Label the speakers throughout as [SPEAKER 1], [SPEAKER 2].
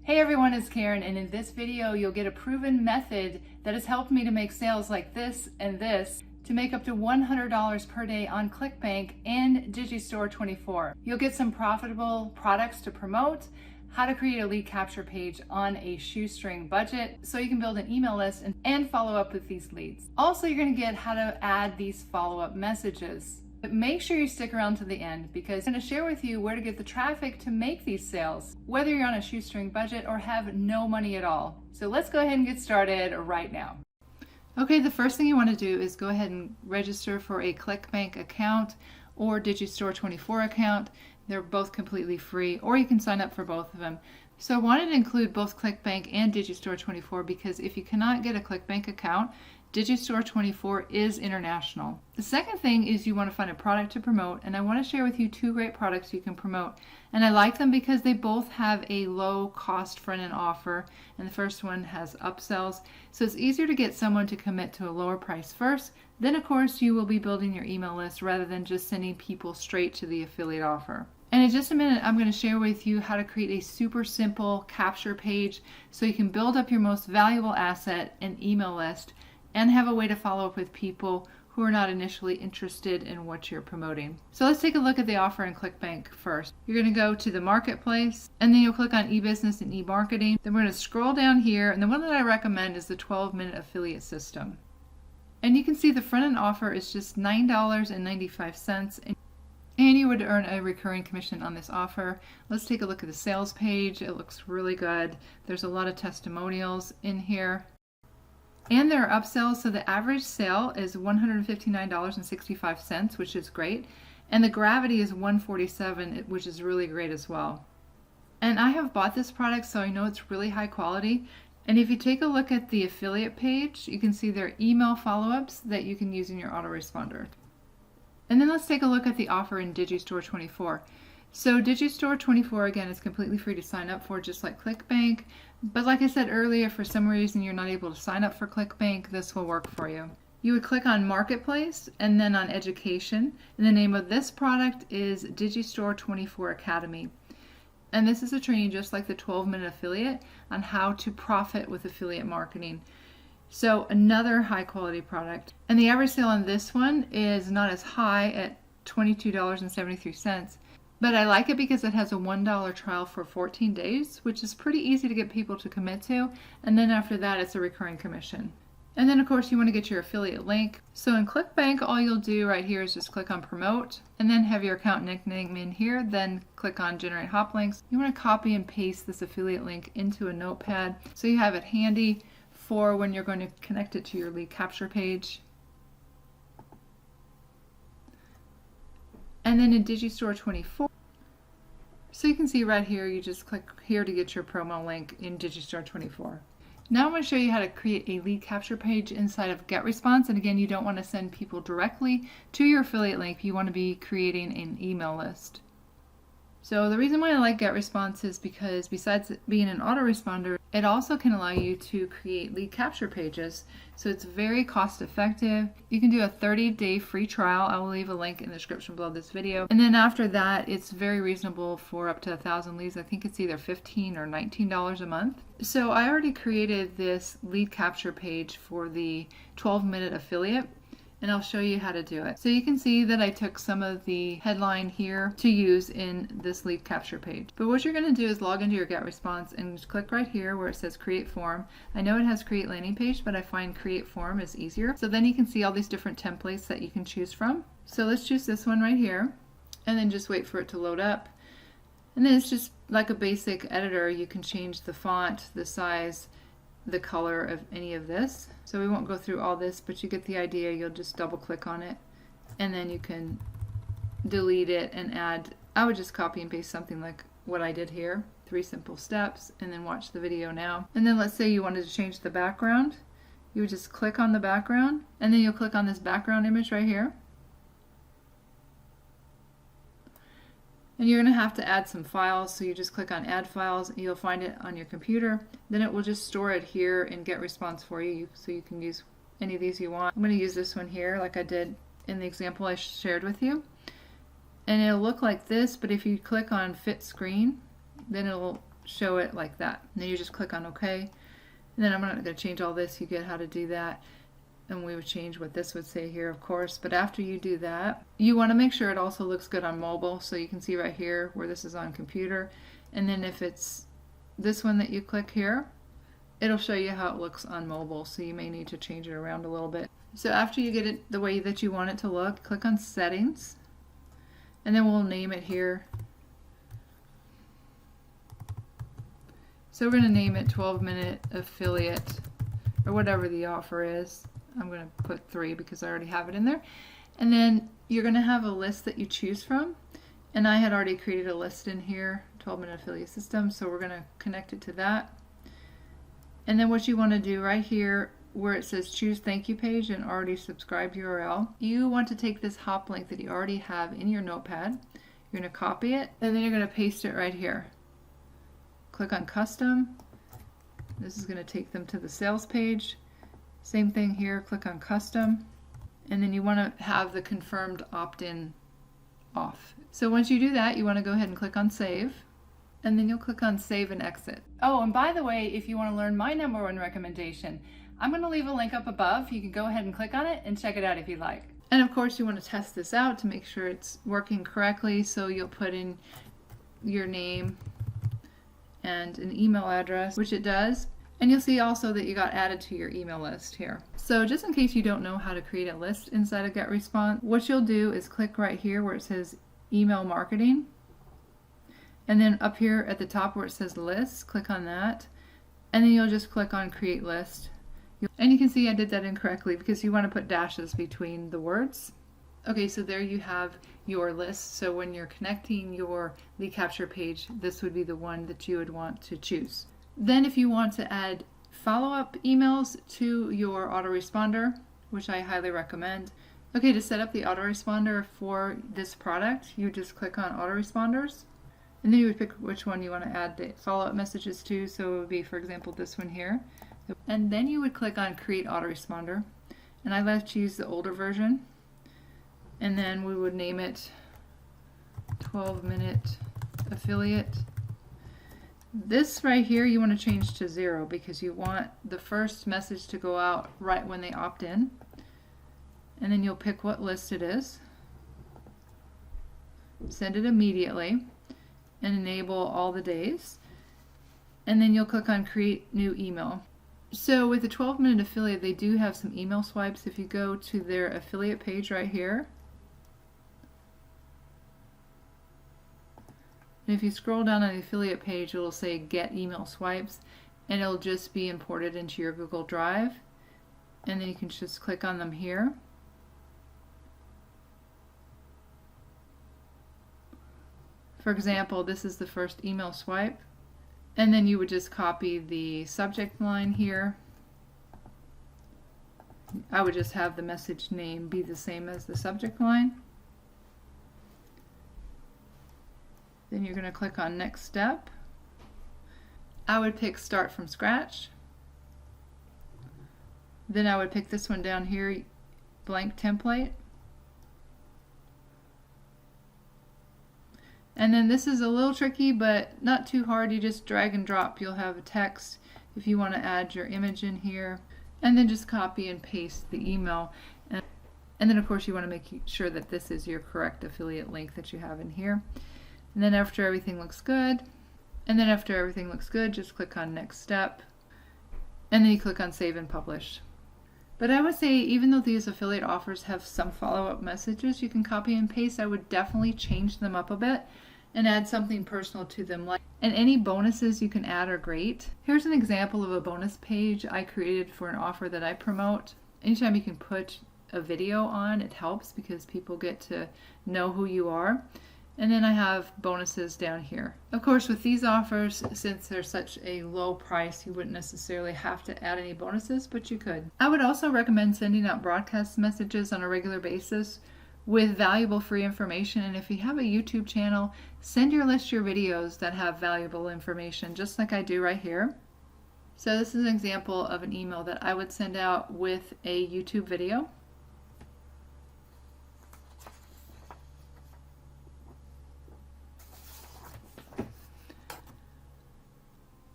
[SPEAKER 1] Hey everyone, it's Karen, and in this video you'll get a proven method that has helped me to make sales like this and this to make up to $100 per day on Clickbank and Digistore24. You'll get some profitable products to promote, how to create a lead capture page on a shoestring budget so you can build an email list and follow up with these leads. Also, you're going to get how to add these follow-up messages. But make sure you stick around to the end because I'm going to share with you where to get the traffic to make these sales, whether you're on a shoestring budget or have no money at all. So let's go ahead and get started right now. Okay, the first thing you want to do is go ahead and register for a Clickbank account or Digistore24 account. They're both completely free, or you can sign up for both of them. So I wanted to include both Clickbank and Digistore24 because if you cannot get a Clickbank account, Digistore24 is international. The second thing is you want to find a product to promote, and I want to share with you two great products you can promote. And I like them because they both have a low cost front-end offer, and the first one has upsells. So it's easier to get someone to commit to a lower price first. Then of course you will be building your email list rather than just sending people straight to the affiliate offer. And in just a minute, I'm going to share with you how to create a super simple capture page so you can build up your most valuable asset, an email list, and have a way to follow up with people who are not initially interested in what you're promoting. So let's take a look at the offer in Clickbank first. You're going to go to the marketplace, and then you'll click on e-business and e-marketing. Then we're going to scroll down here, and the one that I recommend is the 12-minute affiliate system. And you can see the front-end offer is just $9.95, and you would earn a recurring commission on this offer. Let's take a look at the sales page. It looks really good. There's a lot of testimonials in here. And there are upsells, so the average sale is $159.65, which is great. And the gravity is 147, which is really great as well. And I have bought this product, so I know it's really high quality. And if you take a look at the affiliate page, you can see there are email follow-ups that you can use in your autoresponder. And then let's take a look at the offer in Digistore24. So Digistore24, again, is completely free to sign up for, just like Clickbank. But like I said earlier, if for some reason you're not able to sign up for Clickbank, this will work for you. You would click on Marketplace and then on Education. And the name of this product is Digistore24 Academy. And this is a training just like the 12-minute affiliate on how to profit with affiliate marketing. So another high quality product. And the average sale on this one is not as high at $22.73. But I like it because it has a $1 trial for 14 days, which is pretty easy to get people to commit to. And then after that, it's a recurring commission. And then of course you want to get your affiliate link. So in Clickbank, all you'll do right here is just click on promote and then have your account nickname in here. Then click on generate hop links. You want to copy and paste this affiliate link into a notepad so you have it handy for when you're going to connect it to your lead capture page. And then in Digistore24, so you can see right here, you just click here to get your promo link in Digistore24. Now I'm going to show you how to create a lead capture page inside of GetResponse. And again, you don't want to send people directly to your affiliate link. You want to be creating an email list. So the reason why I like GetResponse is because besides being an autoresponder, it also can allow you to create lead capture pages. So it's very cost effective. You can do a 30-day free trial. I will leave a link in the description below this video. And then after that, it's very reasonable for up to 1,000 leads. I think it's either $15 or $19 a month. So I already created this lead capture page for the 12-minute affiliate, and I'll show you how to do it. So you can see that I took some of the headline here to use in this lead capture page. But what you're going to do is log into your GetResponse and just click right here where it says create form. I know it has create landing page, but I find create form is easier. So then you can see all these different templates that you can choose from. So let's choose this one right here and then just wait for it to load up. And then it's just like a basic editor. You can change the font, the size, the color of any of this. So we won't go through all this, but you get the idea. You'll just double click on it and then you can delete it and add. I would just copy and paste something like what I did here, 3 simple steps, and then watch the video now. And then let's say you wanted to change the background. You would just click on the background and then you'll click on this background image right here. And you're going to have to add some files, so you just click on add files and you'll find it on your computer. Then it will just store it here in GetResponse for you, so you can use any of these you want. I'm going to use this one here like I did in the example I shared with you. And it'll look like this, but if you click on fit screen, then it'll show it like that. And then you just click on OK. And then I'm not going to change all this. You get how to do that. And we would change what this would say here, of course. But after you do that, you want to make sure it also looks good on mobile. So you can see right here where this is on computer. And then if it's this one that you click here, it'll show you how it looks on mobile. So you may need to change it around a little bit. So after you get it the way that you want it to look, click on Settings. And then we'll name it here. So we're going to name it 12-minute affiliate, or whatever the offer is. I'm going to put 3 because I already have it in there. And then you're going to have a list that you choose from. And I had already created a list in here, 12-minute affiliate system, so we're going to connect it to that. And then what you want to do right here where it says choose thank you page and already subscribed URL, you want to take this hop link that you already have in your notepad. You're going to copy it, and then you're going to paste it right here. Click on custom. This is going to take them to the sales page. Same thing here, click on custom. And then you want to have the confirmed opt-in off. So once you do that, you want to go ahead and click on save. And then you'll click on save and exit. Oh, and by the way, if you want to learn my #1 recommendation, I'm going to leave a link up above. You can go ahead and click on it and check it out if you'd like. And of course, you want to test this out to make sure it's working correctly. So you'll put in your name and an email address, which it does. And you'll see also that you got added to your email list here. So just in case you don't know how to create a list inside of GetResponse, what you'll do is click right here where it says email marketing. And then up here at the top where it says lists, click on that. And then you'll just click on create list. And you can see I did that incorrectly because you want to put dashes between the words. Okay, so there you have your list. So when you're connecting your lead capture page, this would be the one that you would want to choose. Then if you want to add follow-up emails to your autoresponder, which I highly recommend. Okay, to set up the autoresponder for this product, you just click on autoresponders. And then you would pick which one you want to add the follow-up messages to. So it would be, for example, this one here. And then you would click on create autoresponder. And I like to use the older version. And then we would name it 12-minute affiliate. This right here you want to change to 0 because you want the first message to go out right when they opt in. And then you'll pick what list it is. Send it immediately and enable all the days. And then you'll click on create new email. So with the 12-minute affiliate, they do have some email swipes. If you go to their affiliate page right here, and if you scroll down on the affiliate page, it'll say get email swipes, and it'll just be imported into your Google Drive. And then you can just click on them here. For example, this is the first email swipe. And then you would just copy the subject line here. I would just have the message name be the same as the subject line. Then you're going to click on next step. I would pick start from scratch. Then I would pick this one down here, blank template. And then this is a little tricky, but not too hard. You just drag and drop. You'll have a text if you want to add your image in here. And then just copy and paste the email. And then of course you want to make sure that this is your correct affiliate link that you have in here. And then after everything looks good, just click on next step. And then you click on save and publish. But I would say even though these affiliate offers have some follow-up messages you can copy and paste, I would definitely change them up a bit and add something personal to them. And any bonuses you can add are great. Here's an example of a bonus page I created for an offer that I promote. Anytime you can put a video on, it helps because people get to know who you are. And then I have bonuses down here. Of course, with these offers, since they're such a low price, you wouldn't necessarily have to add any bonuses, but you could. I would also recommend sending out broadcast messages on a regular basis with valuable free information. And if you have a YouTube channel, send your list your videos that have valuable information, just like I do right here. So this is an example of an email that I would send out with a YouTube video.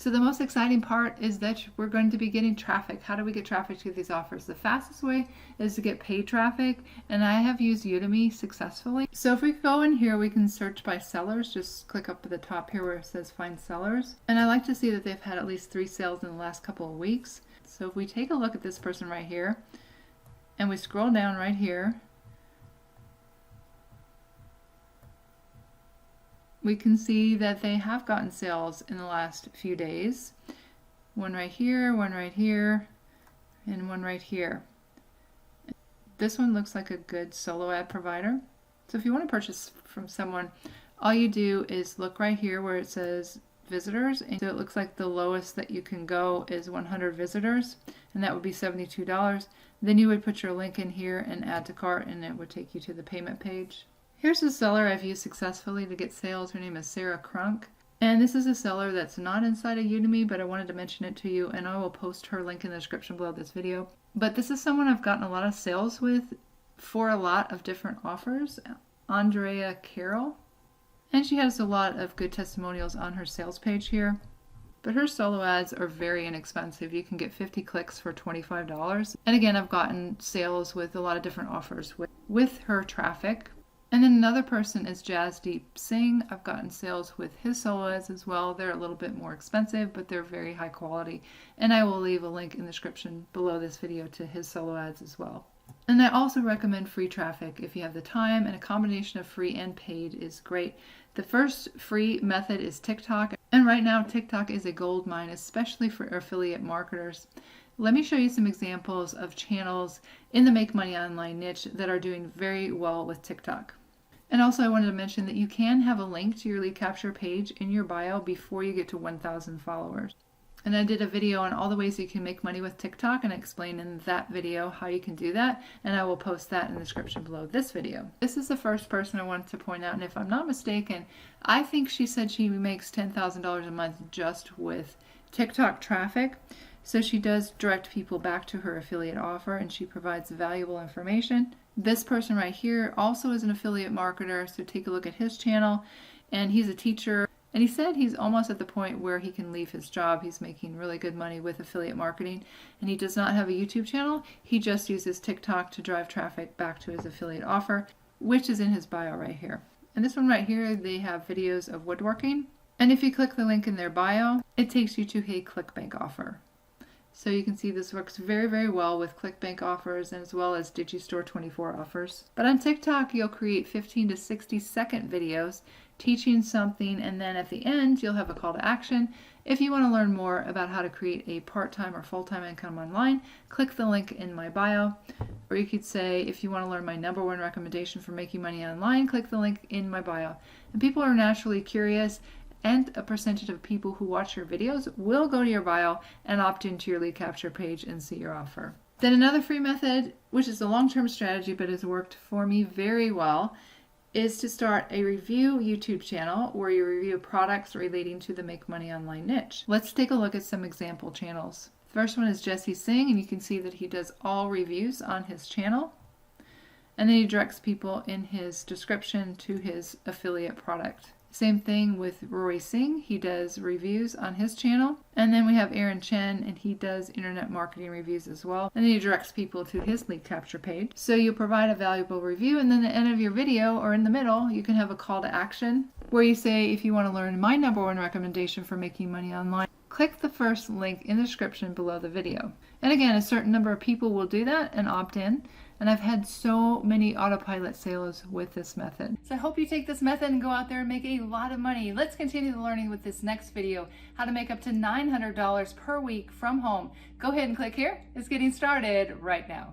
[SPEAKER 1] So the most exciting part is that we're going to be getting traffic. How do we get traffic to these offers? The fastest way is to get paid traffic, and I have used Udemy successfully. So if we go in here, we can search by sellers. Just click up at the top here where it says find sellers. And I like to see that they've had at least 3 sales in the last couple of weeks. So if we take a look at this person right here, and we scroll down right here, we can see that they have gotten sales in the last few days. One right here, and one right here. This one looks like a good solo ad provider. So if you want to purchase from someone, all you do is look right here where it says visitors. And so it looks like the lowest that you can go is 100 visitors, and that would be $72. Then you would put your link in here and add to cart, and it would take you to the payment page. Here's a seller I've used successfully to get sales. Her name is Sarah Crunk. And this is a seller that's not inside of Udemy, but I wanted to mention it to you, and I will post her link in the description below this video. But this is someone I've gotten a lot of sales with for a lot of different offers, Andrea Carroll. And she has a lot of good testimonials on her sales page here. But her solo ads are very inexpensive. You can get 50 clicks for $25. And again, I've gotten sales with a lot of different offers with her traffic. And then another person is Jasdeep Singh. I've gotten sales with his solo ads as well. They're a little bit more expensive, but they're very high quality. And I will leave a link in the description below this video to his solo ads as well. And I also recommend free traffic if you have the time, and a combination of free and paid is great. The first free method is TikTok. And right now, TikTok is a gold mine, especially for affiliate marketers. Let me show you some examples of channels in the Make Money Online niche that are doing very well with TikTok. And also I wanted to mention that you can have a link to your lead capture page in your bio before you get to 1,000 followers. And I did a video on all the ways you can make money with TikTok, and I explained in that video how you can do that, and I will post that in the description below this video. This is the first person I wanted to point out, and if I'm not mistaken, I think she said she makes $10,000 a month just with TikTok traffic. So she does direct people back to her affiliate offer, and she provides valuable information. This person right here also is an affiliate marketer, so take a look at his channel. And he's a teacher, and he said he's almost at the point where he can leave his job. He's making really good money with affiliate marketing, and he does not have a YouTube channel. He just uses TikTok to drive traffic back to his affiliate offer, which is in his bio right here. And this one right here, they have videos of woodworking. And if you click the link in their bio, it takes you to a Clickbank offer. So you can see this works very, very well with Clickbank offers as well as Digistore24 offers. But on TikTok, you'll create 15 to 60 second videos teaching something, and then at the end, you'll have a call to action. If you want to learn more about how to create a part-time or full-time income online, click the link in my bio. Or you could say, if you want to learn my #1 recommendation for making money online, click the link in my bio. And people are naturally curious, and a percentage of people who watch your videos will go to your bio and opt into your lead capture page and see your offer. Then another free method, which is a long-term strategy but has worked for me very well, is to start a review YouTube channel where you review products relating to the Make Money Online niche. Let's take a look at some example channels. The first one is Jesse Singh, and you can see that he does all reviews on his channel. And then he directs people in his description to his affiliate product. Same thing with Roy Singh. He does reviews on his channel. And then we have Aaron Chen, and he does internet marketing reviews as well. And then he directs people to his lead capture page. So you provide a valuable review, and then at the end of your video or in the middle, you can have a call to action where you say, if you want to learn my #1 recommendation for making money online, click the first link in the description below the video. And again, a certain number of people will do that and opt in. And I've had so many autopilot sales with this method. So I hope you take this method and go out there and make a lot of money. Let's continue the learning with this next video, how to make up to $900 per week from home. Go ahead and click here. It's getting started right now.